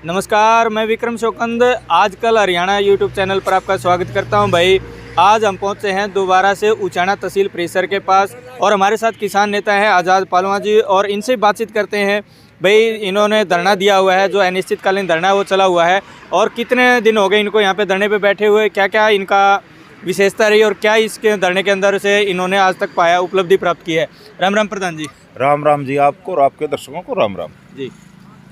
नमस्कार, मैं विक्रम शोकंद आजकल हरियाणा यूट्यूब चैनल पर आपका स्वागत करता हूं। भाई, आज हम पहुंचे हैं दोबारा से उचाना तहसील परिसर के पास और हमारे साथ किसान नेता हैं आज़ाद पालवा जी, और इनसे बातचीत करते हैं। भाई, इन्होंने धरना दिया हुआ है, जो अनिश्चितकालीन धरना है वो चला हुआ है, और कितने दिन हो गए इनको यहाँ पे धरने पे बैठे हुए, क्या क्या इनका विशेषता रही और क्या इसके धरने के अंदर से इन्होंने आज तक पाया, उपलब्धि प्राप्त की है। राम राम प्रधान जी। राम राम जी, आपको और आपके दर्शकों को राम राम जी।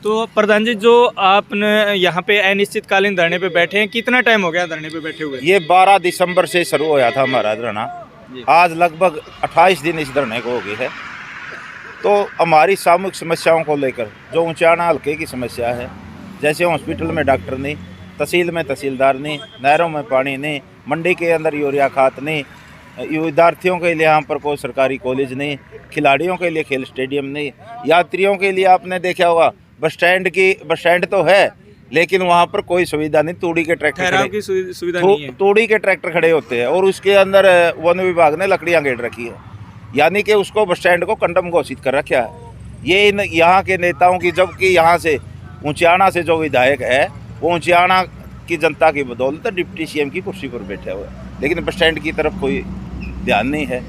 तो प्रधान जी, जो आपने यहाँ पे अनिश्चितकालीन धरने पे बैठे हैं, कितना टाइम हो गया धरने पे बैठे हुए? ये 12 दिसंबर से शुरू होया था हमारा धरना। आज लगभग 28 दिन इस धरने को हो गए है। तो हमारी सामूहिक समस्याओं को लेकर, जो उचाना हल्के की समस्या है, जैसे हॉस्पिटल में डॉक्टर नहीं, तहसील में तहसीलदार नहीं, नहरों में पानी नहीं, मंडी के अंदर यूरिया खाद नहीं, विद्यार्थियों के लिए यहाँ पर कोई सरकारी कॉलेज नहीं, खिलाड़ियों के लिए खेल स्टेडियम नहीं, यात्रियों के लिए आपने देखा होगा बस स्टैंड तो है लेकिन वहाँ पर कोई सुविधा नहीं। तूड़ी के ट्रैक्टर सुविधा नहीं है। तूड़ी के ट्रैक्टर खड़े होते हैं और उसके अंदर वन विभाग ने लकड़ियाँ गेड़ रखी है, यानी कि उसको बस स्टैंड को कंडम घोषित कर रखा है। ये यहाँ के नेताओं की, जबकि यहाँ से उचाना से जो विधायक है वो उचाना की जनता की बदौलत डिप्टी सीएम की कुर्सी पर बैठे हुए, लेकिन बस स्टैंड की तरफ कोई ध्यान नहीं है।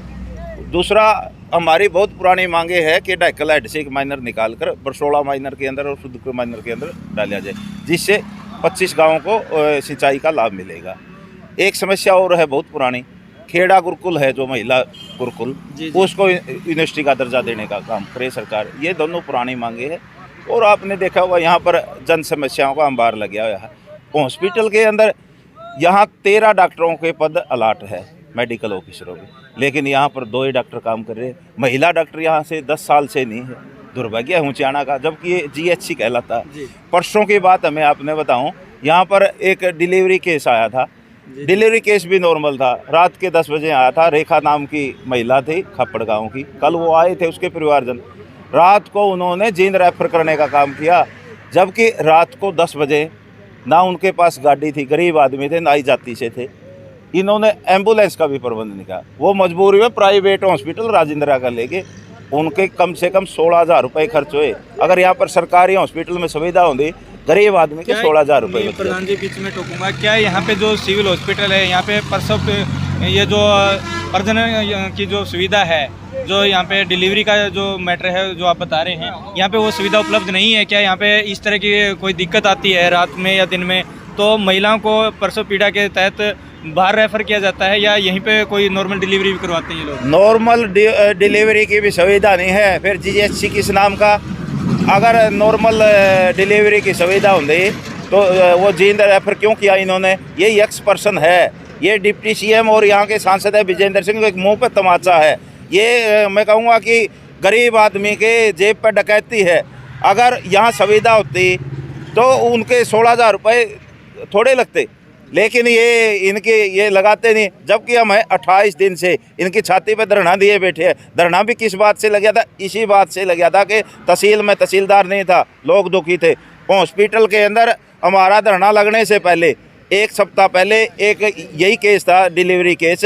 दूसरा, हमारी बहुत पुरानी मांगे है कि डाइकल हेड से एक माइनर निकाल कर बरसोड़ा माइनर के अंदर और सुदपुर माइनर के अंदर डाला जाए, जिससे 25 गाँवों को सिंचाई का लाभ मिलेगा। एक समस्या और है बहुत पुरानी, खेड़ा गुरुकुल है जो महिला गुरुकुल, उसको यूनिवर्सिटी का दर्जा देने का काम करे सरकार। ये दोनों पुरानी मांगे है। और आपने देखा होगा यहाँ पर जन समस्याओं का अंबार लग गया है। हॉस्पिटल के अंदर यहाँ 13 डॉक्टरों के पद अलाट है, मेडिकल ऑफिसरों के, लेकिन यहाँ पर 2 ही डॉक्टर काम कर रहे हैं। महिला डॉक्टर यहाँ से 10 साल से नहीं है। दुर्भाग्य है उचाना का, जबकि ये जीएचसी कहलाता है। परसों की बात हमें आपने बताऊँ, यहाँ पर एक डिलीवरी केस आया था। डिलीवरी केस भी नॉर्मल था, रात के 10 बजे आया था। रेखा नाम की महिला थी, खप्पड़ गाँव की। कल वो आए थे, उसके परिवारजन, रात को उन्होंने जींद रेफर करने का काम किया, जबकि रात को 10 बजे ना उनके पास गाड़ी थी, गरीब आदमी थे, नाई जाति से थे। इन्होंने एम्बुलेंस का भी प्रबंध नहीं किया। वो मजबूरी में प्राइवेट हॉस्पिटल राजेंद्रा का लेके उनके कम से कम 16,000 रुपये खर्च हुए। अगर यहाँ पर सरकारी हॉस्पिटल में सुविधा होती, गरीब आदमी के 16,000 रुपये। प्रधान जी, बीच में टोकूंगा, क्या यहाँ पे जो सिविल हॉस्पिटल है, यहाँ पे प्रसव, ये जो प्रजनन की जो सुविधा है, जो यहाँ पे डिलीवरी का जो मैटर है जो आप बता रहे हैं, यहाँ पे वो सुविधा उपलब्ध नहीं है क्या? यहाँ पे इस तरह की कोई दिक्कत आती है रात में या दिन में, तो महिलाओं को प्रसव पीड़ा के तहत बाहर रेफर किया जाता है, या यहीं पे कोई नॉर्मल डिलीवरी भी करवाते हैं ये लोग? नॉर्मल डिलीवरी की भी सुविधा नहीं है। फिर जीएचसी किस नाम का? अगर नॉर्मल डिलीवरी की सुविधा होती तो वो जींद रेफर क्यों किया इन्होंने? ये एक्स पर्सन है, ये डिप्टी सीएम और यहाँ के सांसद है विजेंद्र सिंह, एक मुँह पर तमाचा है। ये मैं कहूँगा कि गरीब आदमी के जेब पर डकैती है। अगर यहाँ सुविधा होती तो उनके 16,000 रुपये थोड़े लगते, लेकिन ये लगाते नहीं। जबकि हम 28 दिन से इनकी छाती पे धरना दिए बैठे हैं। धरना भी किस बात से लग गया था? इसी बात से लग गया था कि तहसील में तहसीलदार नहीं था, लोग दुखी थे। हॉस्पिटल के अंदर हमारा धरना लगने से पहले 1 सप्ताह पहले एक यही केस था, डिलीवरी केस।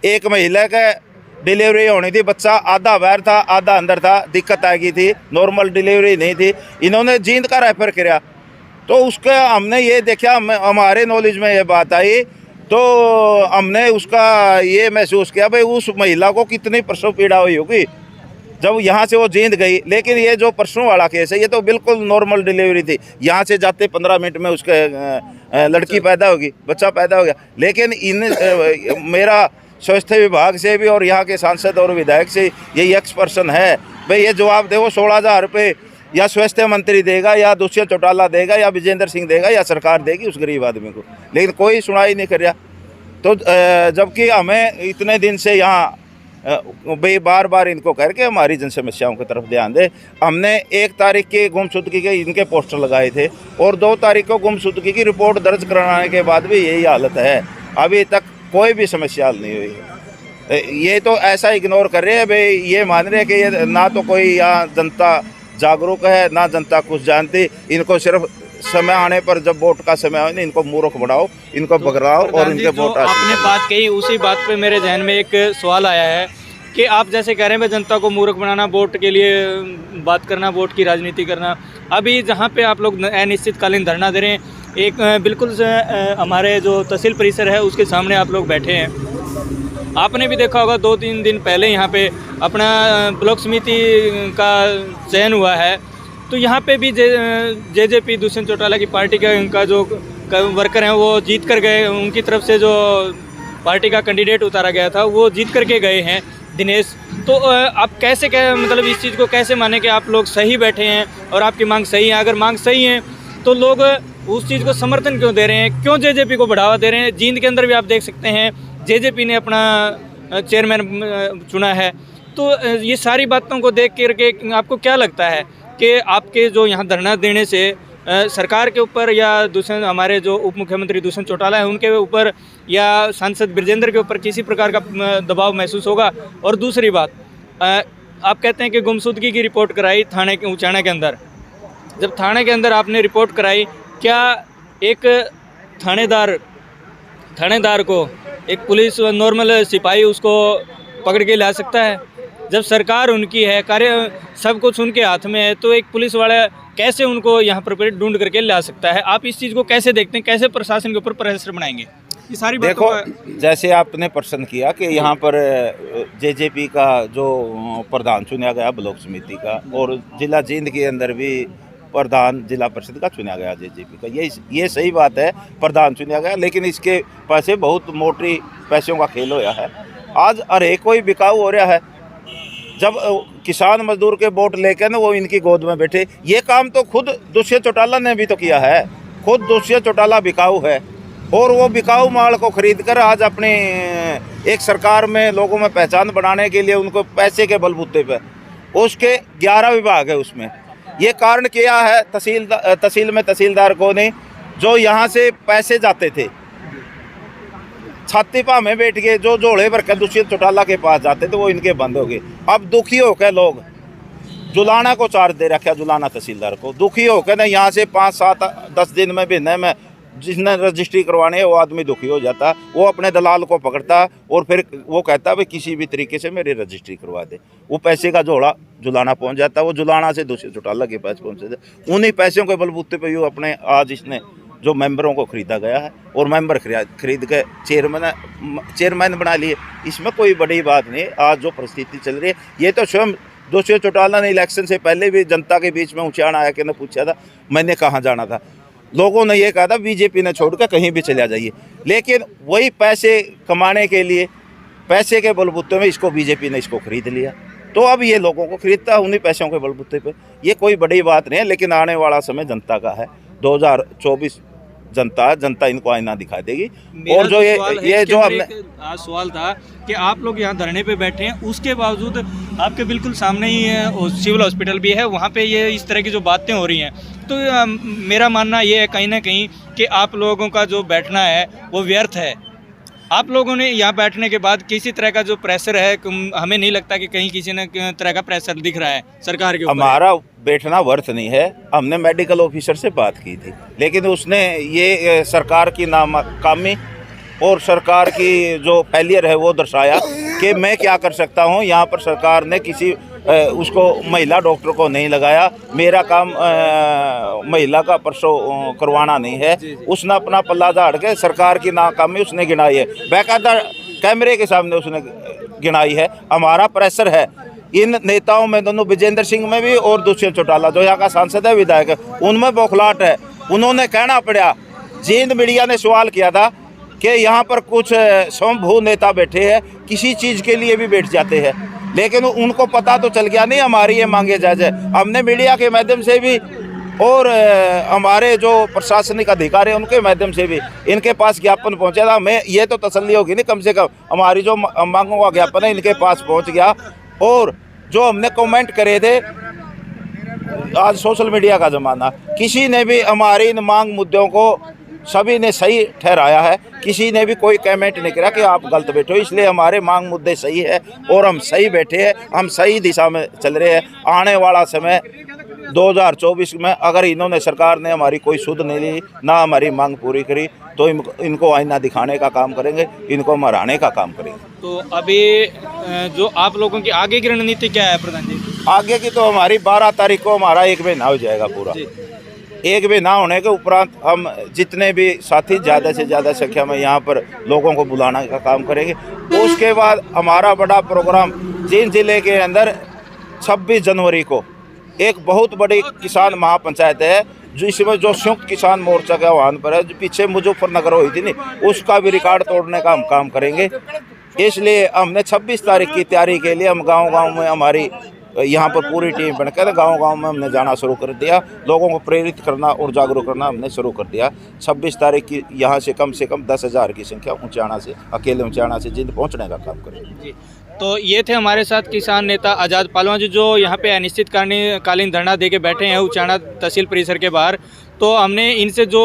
एक महिला का डिलीवरी होनी थी, बच्चा आधा बाहर था आधा अंदर था, दिक्कत आ गई थी, नॉर्मल डिलीवरी नहीं थी। इन्होंने जींद का रेफर किया, तो उसका हमने ये देखा, हमारे नॉलेज में ये बात आई, तो हमने उसका ये महसूस किया भाई उस महिला को कितनी प्रसव पीड़ा हुई होगी जब यहाँ से वो जींद गई। लेकिन ये जो परसों वाला केस है, ये तो बिल्कुल नॉर्मल डिलीवरी थी। यहाँ से जाते 15 मिनट में उसके लड़की पैदा होगी, बच्चा पैदा हो गया। लेकिन मेरा स्वास्थ्य विभाग से भी और यहाँ के सांसद और विधायक से यही एक्स पर्सन है, भाई ये जवाब दे, वो 16,000 रुपये या स्वास्थ्य मंत्री देगा, या दुष्यंत चौटाला देगा, या विजेंद्र सिंह देगा, या सरकार देगी उस गरीब आदमी को, लेकिन कोई सुनाई नहीं कर रहा। तो जबकि हमें इतने दिन से यहाँ भाई बार बार इनको करके हमारी जन समस्याओं की तरफ ध्यान दे। हमने 1 तारीख की गुमशुदगी के इनके पोस्टर लगाए थे और 2 तारीख को गुमशुदगी की रिपोर्ट दर्ज कराने के बाद भी यही हालत है। अभी तक कोई भी समस्या हल नहीं हुई है। ये तो ऐसा इग्नोर कर रहे हैं भाई, ये मान रहे हैं कि ये ना तो कोई यहाँ जनता जागरूक है ना जनता कुछ जानती। इनको सिर्फ समय आने पर, जब वोट का समय आए, इनको मूर्ख बनाओ, इनको भगराओ और इनके वोट। आपने बात कही, उसी बात पे मेरे जहन में एक सवाल आया है कि आप जैसे कह रहे हैं जनता को मूर्ख बनाना, वोट के लिए बात करना, वोट की राजनीति करना। अभी जहाँ पे आप लोग अनिश्चितकालीन धरना दे रहे हैं, एक बिल्कुल हमारे जो तहसील परिसर है उसके सामने आप लोग बैठे हैं। आपने भी देखा होगा 2-3 दिन पहले यहाँ पे अपना ब्लॉक समिति का चयन हुआ है, तो यहाँ पे भी जेजेपी दुष्यंत चौटाला की पार्टी का उनका जो वर्कर हैं वो जीत कर गए। उनकी तरफ से जो पार्टी का कैंडिडेट उतारा गया था वो जीत करके गए हैं, दिनेश। तो आप कैसे मतलब इस चीज़ को कैसे माने कि आप लोग सही बैठे हैं और आपकी मांग सही है? अगर मांग सही है तो लोग उस चीज़ को समर्थन क्यों दे रहे हैं, क्यों जेजेपी को बढ़ावा दे रहे हैं? जींद के अंदर भी आप देख सकते हैं जेजेपी ने अपना चेयरमैन चुना है। तो ये सारी बातों को देख करके आपको क्या लगता है कि आपके जो यहाँ धरना देने से सरकार के ऊपर या दूसरे हमारे जो उप मुख्यमंत्री दुष्यंत चौटाला है उनके ऊपर या सांसद ब्रजेंद्र के ऊपर किसी प्रकार का दबाव महसूस होगा? और दूसरी बात, आप कहते हैं कि गुमशुदगी की रिपोर्ट कराई थाने के उचाना के अंदर। जब थाने के अंदर आपने रिपोर्ट कराई, क्या एक थानेदार को एक पुलिस नॉर्मल सिपाही उसको पकड़ के ला सकता है? जब सरकार उनकी है, कार्य सब कुछ उनके हाथ में है, तो एक पुलिस वाला कैसे उनको यहाँ पर ढूंढ करके ला सकता है? आप इस चीज़ को कैसे देखते हैं? कैसे प्रशासन के ऊपर प्रेशर बनाएंगे? ये सारी देखो, जैसे आपने प्रश्न किया कि यहाँ पर जेजेपी का जो प्रधान चुना गया ब्लॉक समिति का, और जिला जींद के अंदर भी प्रधान जिला परिषद का चुना गया जेजेपी का, ये सही बात है, प्रधान चुना गया। लेकिन इसके पैसे बहुत मोटी पैसों का खेल होया है। आज अरे कोई बिकाऊ हो रहा है। जब किसान मजदूर के वोट लेकर ना वो इनकी गोद में बैठे, ये काम तो खुद दुष्यंत चौटाला ने भी तो किया है। खुद दुष्यंत चौटाला बिकाऊ है और वो बिकाऊ माल को खरीद कर आज अपने एक सरकार में लोगों में पहचान बनाने के लिए उनको पैसे के बलबूते पे उसके 11 विभाग है। उसमें ये कारण क्या है, तहसील में तहसीलदार को नहीं, जो यहाँ से पैसे जाते थे छाती पा में बैठ के जो जोड़े भर के दुष्यंत चौटाला के पास जाते थे वो इनके बंद हो गए। अब दुखी होकर लोग जुलाना को चार्ज दे रखा, जुलाना तहसीलदार को दुखी होकर ना यहाँ से 5-7-10 दिन में भी में जिसने रजिस्ट्री करवाने है वो आदमी दुखी हो जाता। वो अपने दलाल को पकड़ता और फिर वो कहता भाई किसी भी तरीके से मेरी रजिस्ट्री करवा दे। वो पैसे का जोड़ा जुलाना पहुंच जाता, वो जुलाना से दुष्यंत चौटाला के पास पहुंचता। उन्हीं पैसों के बलबूते पे यूँ अपने आज इसने जो मेंबरों को खरीदा गया है और मेंबर खरीद के चेयरमैन बना लिए। इसमें कोई बड़ी बात नहीं। आज जो परिस्थिति चल रही है, ये तो स्वयं दुष्यंत चौटाला ने इलेक्शन से पहले भी जनता के बीच में उचाना आया कि ने पूछा था मैंने कहाँ जाना था। लोगों ने ये कहा था बीजेपी ने छोड़कर कहीं भी चला जाइए, लेकिन वही पैसे कमाने के लिए पैसे के बलबूते में इसको बीजेपी ने इसको खरीद लिया। तो अब ये लोगों को खरीदता है उन्हीं पैसों के बलबूते पे। ये कोई बड़ी बात नहीं है, लेकिन आने वाला समय जनता का है। 2024 जनता इनको आईना दिखा देगी। और जो ये जो हमने आज सवाल था कि आप लोग यहाँ धरने पे बैठे हैं, उसके बावजूद आपके बिल्कुल सामने ही सिविल हॉस्पिटल भी है, वहाँ पे ये इस तरह की जो बातें हो रही हैं, तो मेरा मानना ये है कहीं ना कहीं कि आप लोगों का जो बैठना है वो व्यर्थ है। आप लोगों ने यहाँ बैठने के बाद किसी तरह का जो प्रेशर है, हमें नहीं लगता कि कहीं किसी न तरह का प्रेशर दिख रहा है सरकार के ऊपर। हमारा बैठना वर्थ नहीं है। हमने मेडिकल ऑफिसर से बात की थी, लेकिन उसने ये सरकार की नाकामी और सरकार की जो फेलियर है वो दर्शाया कि मैं क्या कर सकता हूँ। यहाँ पर सरकार ने किसी उसको महिला डॉक्टर को नहीं लगाया। मेरा काम महिला का परसों करवाना नहीं है। उसने अपना पल्ला झाड़ के सरकार की नाकामी उसने गिनाई है, बाकायदा कैमरे के सामने उसने गिनाई है। हमारा प्रेशर है इन नेताओं में, दोनों विजेंद्र सिंह में भी और दुष्यंत चौटाला जो यहाँ का सांसद है, विधायक है, उनमें बौखलाहट है। उन्होंने कहना पड़ा, जींद मीडिया ने सवाल किया था कि यहाँ पर कुछ स्वयंभू नेता बैठे हैं, किसी चीज़ के लिए भी बैठ जाते हैं, लेकिन उनको पता तो चल गया नहीं हमारी ये मांगे जायज़ है। हमने मीडिया के माध्यम से भी और हमारे जो प्रशासनिक अधिकारी उनके माध्यम से भी इनके पास ज्ञापन पहुंचा था। मैं ये तो तसल्ली होगी नहीं, कम से कम हमारी जो मांगों का ज्ञापन है इनके पास पहुंच गया। और जो हमने कमेंट करे थे, आज सोशल मीडिया का ज़माना, किसी ने भी हमारी इन मांग मुद्दों को सभी ने सही ठहराया है। किसी ने भी कोई कमेंट नहीं करा कि आप गलत बैठे हो। इसलिए हमारे मांग मुद्दे सही है और हम सही बैठे हैं, हम सही दिशा में चल रहे हैं। आने वाला समय 2024 में अगर इन्होंने सरकार ने हमारी कोई सुध नहीं ली, ना हमारी मांग पूरी करी, तो इनको आईना दिखाने का काम करेंगे, इनको मराने का काम करेंगे। तो अभी जो आप लोगों की आगे की रणनीति क्या है प्रधान जी? आगे की तो हमारी 12 तारीख को हमारा 1 महीना हो जाएगा पूरा। 1 महीना होने के उपरांत हम जितने भी साथी ज़्यादा से ज़्यादा संख्या में यहाँ पर लोगों को बुलाने का काम करेंगे। उसके बाद हमारा बड़ा प्रोग्राम जींद जिले के अंदर 26 जनवरी को एक बहुत बड़ी किसान महापंचायत है, जिसमें जो संयुक्त किसान मोर्चा का आह्वान पर है, जो पीछे मुजफ्फरनगर हुई थी नहीं, उसका भी रिकॉर्ड तोड़ने का हम काम करेंगे। इसलिए हमने 26 तारीख की तैयारी के लिए हम गांव-गांव में हमारी यहाँ पर पूरी टीम बनकर गांव-गांव में हमने जाना शुरू कर दिया, लोगों को प्रेरित करना और जागरूक करना हमने शुरू कर दिया। 26 तारीख की यहाँ से कम 10,000 की संख्या ऊंचाना से, अकेले ऊंचाना से जिंद पहुँचने का काम करेंगे। जी, तो ये थे हमारे साथ किसान नेता आज़ाद पालवान जी, जो यहाँ पे अनिश्चितकालीन धरना दे के बैठे हैं उचाना तहसील परिसर के बाहर। तो हमने इनसे जो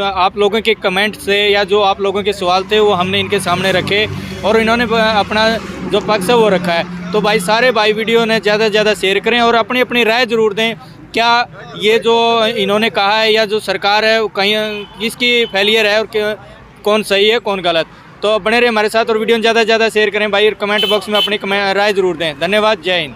आप लोगों के कमेंट से या जो आप लोगों के सवाल थे वो हमने इनके सामने रखे और इन्होंने अपना जो पक्ष है वो रखा है। तो भाई सारे भाई वीडियो ने ज़्यादा से ज़्यादा शेयर करें और अपनी अपनी राय ज़रूर दें, क्या ये जो इन्होंने कहा है या जो सरकार है वो कहीं किसकी फेलियर है और कौन सही है कौन गलत। तो बने रहे हमारे साथ और वीडियो ज़्यादा से ज़्यादा शेयर करें भाई, कमेंट बॉक्स में अपनी राय ज़रूर दें। धन्यवाद, जय हिंद।